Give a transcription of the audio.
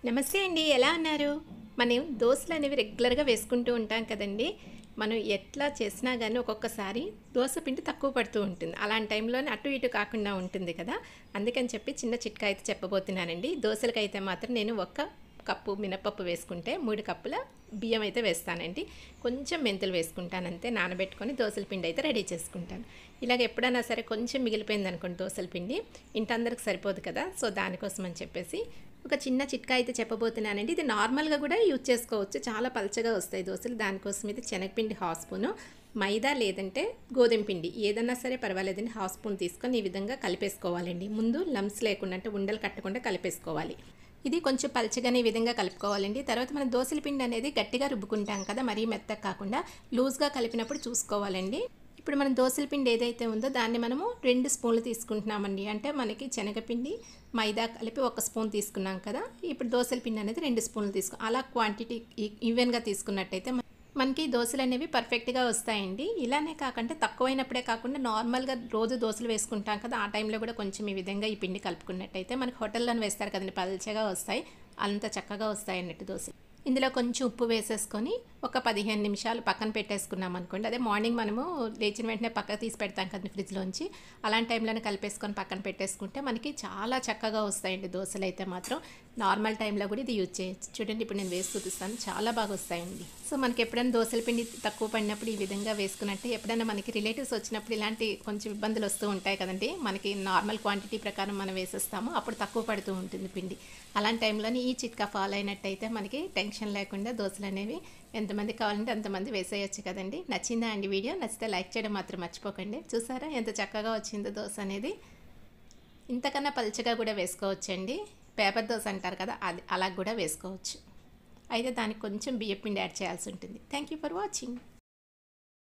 నమస్తే అండి. ఎలా ఉన్నారు? మనం దోసలనేవి రెగ్యులర్‌గా వేసుకుంటూ ఉంటాం కదండీ! మనం ఎట్లా చేసినా గానీ ఒక్కొక్కసారి దోస పిండి తక్కువ పడుతూ ఉంటుంది. అలాంటి టైంలోనే అటు ఇటు కాకుండా ఉంటుంది కదా! అందుకని చెప్పి చిన్న చిట్కా అయితే చెప్పబోతున్నానండి. దోసలకైతే మాత్రం నేను ఒక కప్పు మినపప్పు వేసుకుంటే 3 కప్పుల బియ్యం అయితే వేస్తానండి. కొంచెం మెంతులు వేసుకుంటాను అంతే. నానబెట్టుకొని దోసల పిండి అయితే రెడీ చేసుకుంటాను. ఇలాగ ఎప్పుడైనా సరే కొంచెం మిగిలిపోయిందనుకోండి దోసల పిండి, ఇంటందరికి సరిపోదు కదా! సో, దానికోసం అని చెప్పేసి ఒక చిన్న చిట్కా అయితే చెప్పబోతున్నానండి. ఇది నార్మల్‌గా కూడా యూజ్ చేసుకోవచ్చు. చాలా పల్చగా వస్తాయి దోసలు. దానికోసం అయితే శనగపిండి హాఫ్ స్పూను, మైదా లేదంటే గోధుమ పిండి ఏదన్నా సరే పర్వాలేదండి. హాఫ్ స్పూన్ తీసుకొని ఈ విధంగా కలిపేసుకోవాలండి. ముందు లంప్స్ లేకుండా అంటే ఉండలు కట్టకుండా కలిపేసుకోవాలి. ఇది కొంచెం పల్చగానే ఈ విధంగా కలుపుకోవాలండి. తర్వాత మనం దోసల పిండి అనేది గట్టిగా రుబ్బుకుంటాం కదా! మరీ మెత్తగా కాకుండా లూజ్‌గా కలిపినప్పుడు చూసుకోవాలండి. ఇప్పుడు మనం దోసల పిండి ఏదైతే ఉందో దాన్ని మనము 2 స్పూన్లు తీసుకుంటున్నామండి. అంటే మనకి శనగపిండి, మైదా కలిపి 1 స్పూన్ తీసుకున్నాం కదా! ఇప్పుడు దోసల పిండి అనేది 2 స్పూన్లు అలా క్వాంటిటీ ఈవెన్‌గా తీసుకున్నట్టయితే మనకి దోసలనేవి పర్ఫెక్ట్‌గా వస్తాయండి. ఇలానే కాకుండా తక్కువైనప్పుడే కాకుండా నార్మల్‌గా రోజు దోసలు వేసుకుంటాం కదా! ఆ టైంలో కూడా కొంచెం ఈ విధంగా ఈ పిండి కలుపుకున్నట్టయితే మనకి హోటల్‌లోనే వేస్తారు కదండీ! పల్చగా వస్తాయి. అంత చక్కగా వస్తాయన్నట్టు దోసలు. ఇందులో కొంచెం ఉప్పు వేసేసుకొని ఒక 15 నిమిషాలు పక్కన పెట్టేసుకున్నాం అనుకోండి. అదే మార్నింగ్ మనము లేచిన వెంటనే పక్కకు తీసి పెడతాం కదండీ ఫ్రిడ్జ్‌లోంచి. అలాంటి టైంలోనే కలిపేసుకొని పక్కన పెట్టేసుకుంటే మనకి చాలా చక్కగా వస్తాయండి దోసలైతే మాత్రం. నార్మల్ టైంలో కూడా ఇది యూజ్ చేయొచ్చు. చూడండి ఇప్పుడు నేను వేసి చూపిస్తాను. చాలా బాగా వస్తాయండి. సో, మనకి ఎప్పుడైనా దోసల పిండి తక్కువ పడినప్పుడు ఈ విధంగా వేసుకున్నట్టే ఎప్పుడైనా మనకి రిలేటివ్స్ వచ్చినప్పుడు ఇలాంటి కొంచెం ఇబ్బందులు వస్తూ ఉంటాయి కదండీ! మనకి నార్మల్ క్వాంటిటీ ప్రకారం మనం వేసేస్తాము. అప్పుడు తక్కువ పడుతూ ఉంటుంది పిండి. అలాంటి టైంలోని ఈ చిట్కా ఫాలో అయినట్టయితే మనకి టెన్షన్ లేకుండా దోసలనేవి ఎంతమంది కావాలంటే అంతమంది వేసేయొచ్చు కదండీ! నచ్చిందా అండి వీడియో? నచ్చితే లైక్ చేయడం మాత్రం మర్చిపోకండి. చూసారా ఎంత చక్కగా వచ్చిందో దోస అనేది? ఇంతకన్నా పలుచగా కూడా వేసుకోవచ్చండి. పేపర్ దోస అంటారు కదా! అది అలా కూడా వేసుకోవచ్చు. అయితే దానికి కొంచెం బియ్యపిండి యాడ్ చేయాల్సి ఉంటుంది. Thank you for watching.